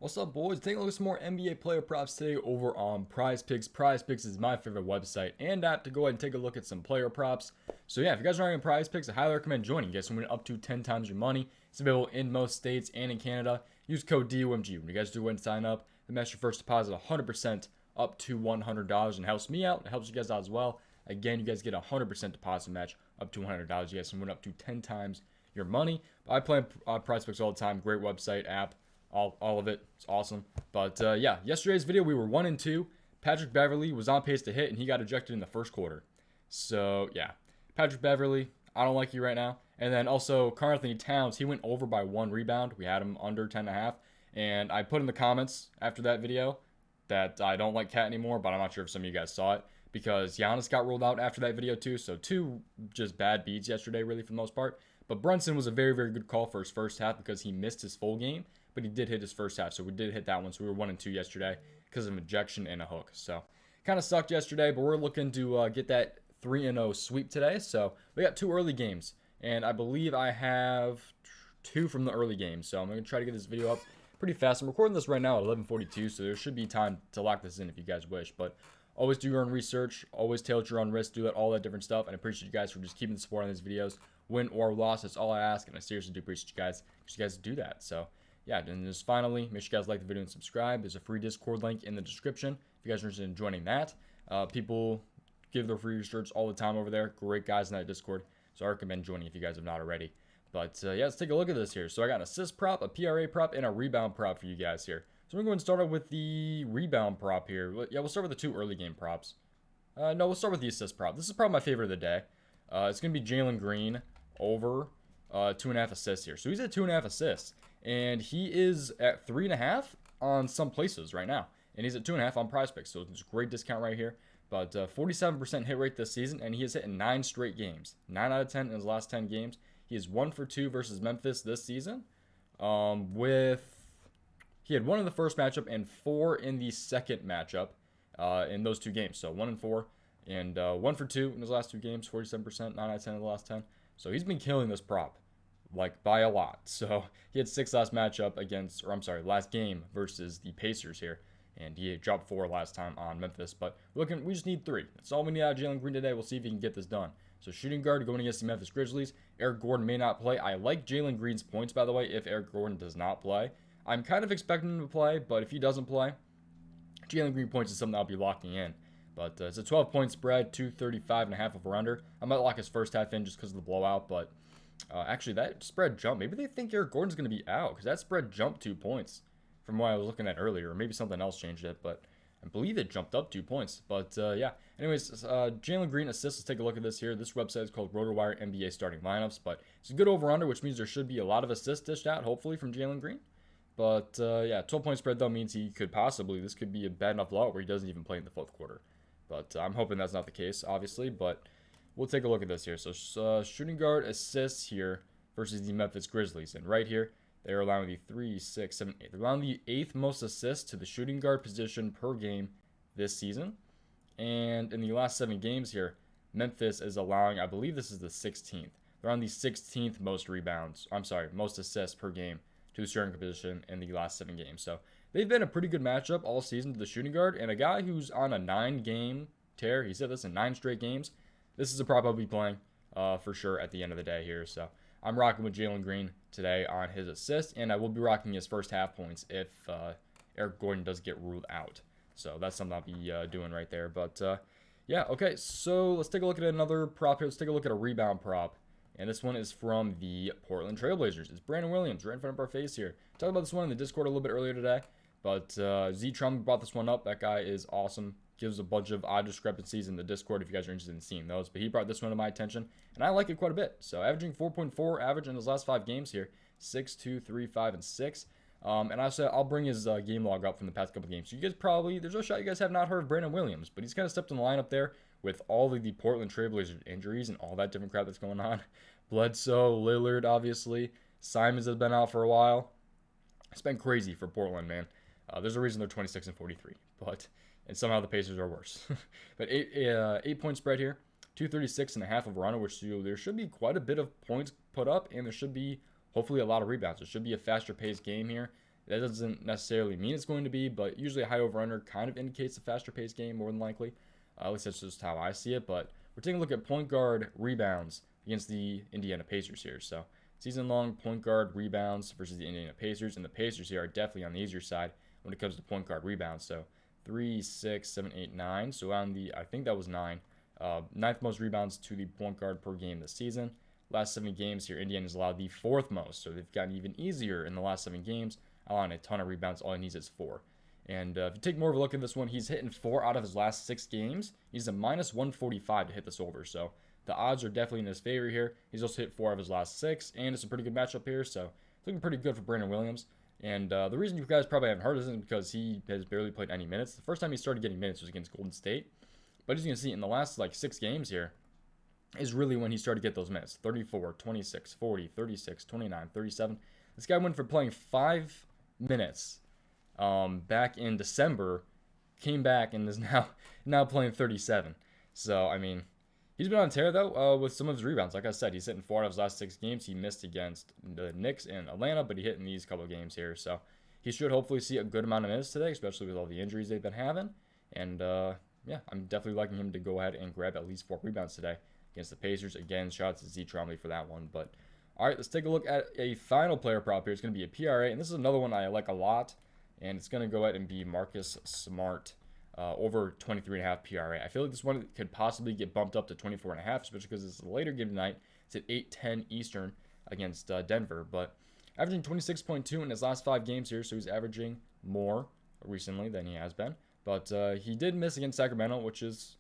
What's up, boys? Taking a look at some more NBA player props today over on PrizePicks. PrizePicks is my favorite website and app to go ahead and take a look at some player props. So yeah, if you guys are running PrizePicks, I highly recommend joining. You guys can win up to 10 times your money. It's available in most states and in Canada. Use code DOMG when you guys do go and sign up. It matches your first deposit 100% up to $100 and helps me out. It helps you guys out as well. Again, you guys get a 100% deposit match up to $100. You guys can win up to 10 times your money. I play on PrizePicks all the time. Great website, app. All of it. It's awesome. But yeah, yesterday's video we were 1-2. Patrick Beverley was on pace to hit, and he got ejected in the first quarter. So yeah, Patrick Beverley, I don't like you right now. And then also Karl-Anthony Towns, he went over by 1 rebound. We had him under 10.5, and I put in the comments after that video that I don't like Cat anymore, but I'm not sure if some of you guys saw it because Giannis got rolled out after that video too. So 2 just bad beats yesterday, really, for the most part. But Brunson was a very, very good call for his first half because he missed his full game, but he did hit his first half. So we did hit that one. So we were 1-2 yesterday because of an ejection and a hook. So kind of sucked yesterday, but we're looking to get that 3-0 sweep today. So we got 2 early games, and I believe I have 2 from the early games. So I'm going to try to get this video up pretty fast. I'm recording this right now at 11:42, so there should be time to lock this in if you guys wish. But always do your own research. Always tailor your own risk. Do that, all that different stuff. And I appreciate you guys for just keeping the support on these videos. Win or loss, that's all I ask. And I seriously do appreciate you guys because you guys do that. So yeah, and just finally, make sure you guys like the video and subscribe. There's a free Discord link in the description if you guys are interested in joining that. People give their free research all the time over there. Great guys in that Discord. So I recommend joining if you guys have not already. But yeah, let's take a look at this here. So I got an assist prop, a PRA prop, and a rebound prop for you guys here. So we're going to start out with the rebound prop here. Yeah, we'll start with the 2 early game props. No, we'll start with the assist prop. This is probably my favorite of the day. It's going to be Jalen Green over 2.5 assists here. So he's at 2.5 assists. And he is at 3.5 on some places right now. And he's at 2.5 on PrizePicks. So it's a great discount right here. But 47% hit rate this season. And he has hit in 9 straight games. 9 out of 10 in his last 10 games. He is 1 for 2 versus Memphis this season. He had 1 in the first matchup and 4 in the second matchup in those 2 games. So 1 and 4 and 1 for 2 in his last 2 games. 47%, 9 out of 10 in the last 10. So he's been killing this prop, like by a lot. So he had 6 last matchup against, or I'm sorry, last game versus the Pacers here. And he dropped 4 last time on Memphis. But we just need 3. That's all we need out of Jalen Green today. We'll see if he can get this done. So shooting guard going against the Memphis Grizzlies. Eric Gordon may not play. I like Jalen Green's points, by the way, if Eric Gordon does not play. I'm kind of expecting him to play, but if he doesn't play, Jalen Green points is something I'll be locking in. But it's a 12-point spread, 235.5 over under. I might lock his first half in just because of the blowout, but actually that spread jumped. Maybe they think Eric Gordon's going to be out because that spread jumped 2 points from what I was looking at earlier. Or maybe something else changed it, but I believe it jumped up 2 points. But yeah, anyways, Jalen Green assists. Let's take a look at this here. This website is called Rotowire NBA starting lineups, but it's a good over-under, which means there should be a lot of assists dished out, hopefully, from Jalen Green. But yeah, 12-point spread, though, means he could possibly, this could be a bad enough blowout where he doesn't even play in the 4th quarter. But I'm hoping that's not the case, obviously, but we'll take a look at this here. So shooting guard assists here versus the Memphis Grizzlies. And right here, they're allowing the 3, 6, 7, 8. They're allowing the 8th most assists to the shooting guard position per game this season. And in the last 7 games here, Memphis is allowing, I believe this is the 16th. They're on the 16th most rebounds. I'm sorry, most assists per game to the shooting position in the last 7 games. So they've been a pretty good matchup all season to the shooting guard. And a guy who's on a 9-game tear, he said this in 9 straight games, this is a prop I'll be playing for sure at the end of the day here. So I'm rocking with Jalen Green today on his assist, and I will be rocking his first half points if Eric Gordon does get ruled out. So that's something I'll be doing right there. But yeah, okay, so let's take a look at another prop here. Let's take a look at a rebound prop. And this one is from the Portland Trailblazers. It's Brandon Williams right in front of our face here. Talked about this one in the Discord a little bit earlier today. But Z-Trum brought this one up. That guy is awesome. Gives a bunch of odd discrepancies in the Discord if you guys are interested in seeing those. But he brought this one to my attention, and I like it quite a bit. So averaging 4.4 average in his last 5 games here. 6, 2, 3, 5, and 6. And I said I'll bring his game log up from the past couple games. So you guys probably, there's no shot you guys have not heard of Brandon Williams. But he's kind of stepped in the lineup there with all of the Portland Trailblazers injuries and all that different crap that's going on. Bledsoe, Lillard, obviously. Simons has been out for a while. It's been crazy for Portland, man. There's a reason they're 26 and 43, and somehow the Pacers are worse. But 8-point spread here, 236.5 over under, which there should be quite a bit of points put up, and there should be hopefully a lot of rebounds. It should be a faster paced game here. That doesn't necessarily mean it's going to be, but usually a high over-under kind of indicates a faster-paced game more than likely. At least that's just how I see it. But we're taking a look at point guard rebounds against the Indiana Pacers here. So season-long point guard rebounds versus the Indiana Pacers, and the Pacers here are definitely on the easier side when it comes to point guard rebounds. So 3, 6, 7, 8, 9. So on the, I think that was 9. Ninth most rebounds to the point guard per game this season. Last 7 games here, Indiana's allowed the 4th most. So they've gotten even easier in the last 7 games, allowing a ton of rebounds. All he needs is 4. And if you take more of a look at this one, he's hitting 4 out of his last 6 games. He's a minus 145 to hit this over. So the odds are definitely in his favor here. He's also hit 4 of his last 6, and it's a pretty good matchup here. So it's looking pretty good for Brandon Williams. And the reason you guys probably haven't heard of this is because he has barely played any minutes. The first time he started getting minutes was against Golden State. But as you can see, in the last 6 games here is really when he started to get those minutes. 34, 26, 40, 36, 29, 37. This guy went from playing 5 minutes back in December, came back, and is now playing 37. So, I mean, he's been on tear, though, with some of his rebounds. Like I said, he's hitting 4 out of his last 6 games. He missed against the Knicks and Atlanta, but he hit in these couple of games here. So he should hopefully see a good amount of minutes today, especially with all the injuries they've been having. And, yeah, I'm definitely liking him to go ahead and grab at least 4 rebounds today against the Pacers. Again, shout out to Z Trombley for that one. But, all right, let's take a look at a final player prop here. It's going to be a PRA, and this is another one I like a lot. And it's going to go ahead and be Marcus Smart over 23.5 PRA. I feel like this one could possibly get bumped up to 24.5, especially because it's a later game tonight. It's at 8:10 Eastern against Denver. But averaging 26.2 in his last 5 games here, so he's averaging more recently than he has been. But he did miss against Sacramento, which is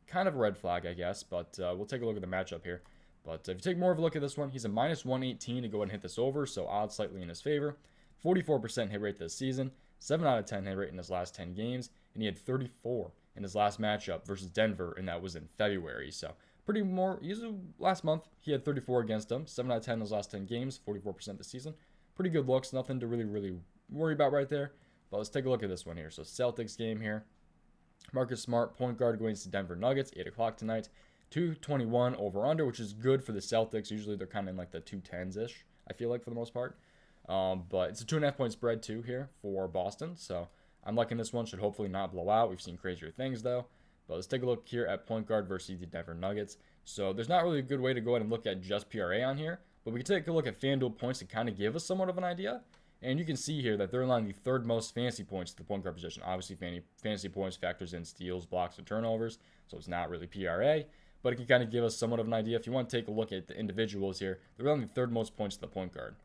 kind of a red flag, I guess. But we'll take a look at the matchup here. But if you take more of a look at this one, he's a minus 118 to go ahead and hit this over, so odds slightly in his favor. 44% hit rate this season, 7 out of 10 hit rate in his last 10 games, and he had 34 in his last matchup versus Denver, and that was in February. So pretty more, usually last month, he had 34 against them, 7 out of 10 in his last 10 games, 44% this season. Pretty good looks, nothing to really worry about right there. But let's take a look at this one here. So Celtics game here. Marcus Smart, point guard, going to Denver Nuggets, 8 o'clock tonight. 221 over-under, which is good for the Celtics. Usually they're kind of in like the 210s-ish, I feel like, for the most part. But it's a 2.5-point spread, too, here for Boston. So I'm liking this one. Should hopefully not blow out. We've seen crazier things, though. But let's take a look here at point guard versus the Denver Nuggets. So there's not really a good way to go ahead and look at just PRA on here. But we can take a look at FanDuel points to kind of give us somewhat of an idea. And you can see here that they're allowing the 3rd most fantasy points to the point guard position. Obviously, fantasy points factors in steals, blocks, and turnovers. So it's not really PRA. But it can kind of give us somewhat of an idea. If you want to take a look at the individuals here, they're allowing the 3rd most points to the point guard.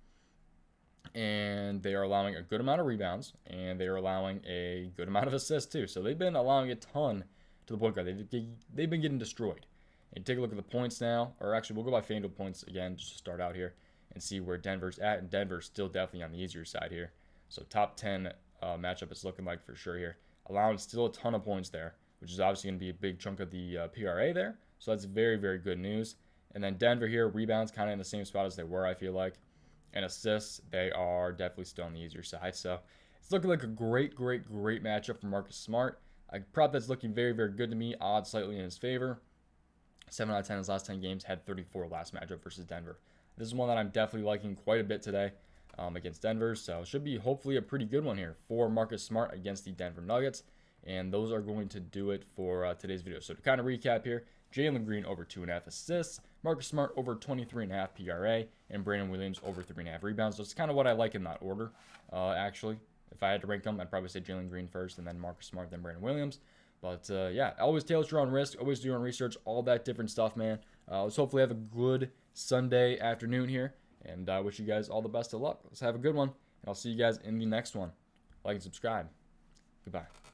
And they are allowing a good amount of rebounds, and they are allowing a good amount of assists too. So they've been allowing a ton to the point guard. They've been getting destroyed. And take a look at the points now, or actually we'll go by FanDuel points again just to start out here and see where Denver's at. And Denver's still definitely on the easier side here. So top 10 matchup it's looking like for sure here. Allowing still a ton of points there, which is obviously going to be a big chunk of the PRA there. So that's very good news. And then Denver here, rebounds kind of in the same spot as they were, I feel like. And assists, they are definitely still on the easier side. So it's looking like a great matchup for Marcus Smart. A prop that's looking very good to me. Odds slightly in his favor. 7 out of 10 in his last 10 games. Had 34 last matchup versus Denver. This is one that I'm definitely liking quite a bit today against Denver. So it should be hopefully a pretty good one here for Marcus Smart against the Denver Nuggets. And those are going to do it for today's video. So to kind of recap here, Jalen Green over 2.5 assists, Marcus Smart over 23.5 PRA, and Brandon Williams over 3.5 rebounds. So it's kind of what I like in that order, actually. If I had to rank them, I'd probably say Jalen Green first, and then Marcus Smart, then Brandon Williams. But, yeah, always tailor your own risk, always do your own research, all that different stuff, man. Let's hopefully have a good Sunday afternoon here, and I wish you guys all the best of luck. Let's have a good one, and I'll see you guys in the next one. Like and subscribe. Goodbye.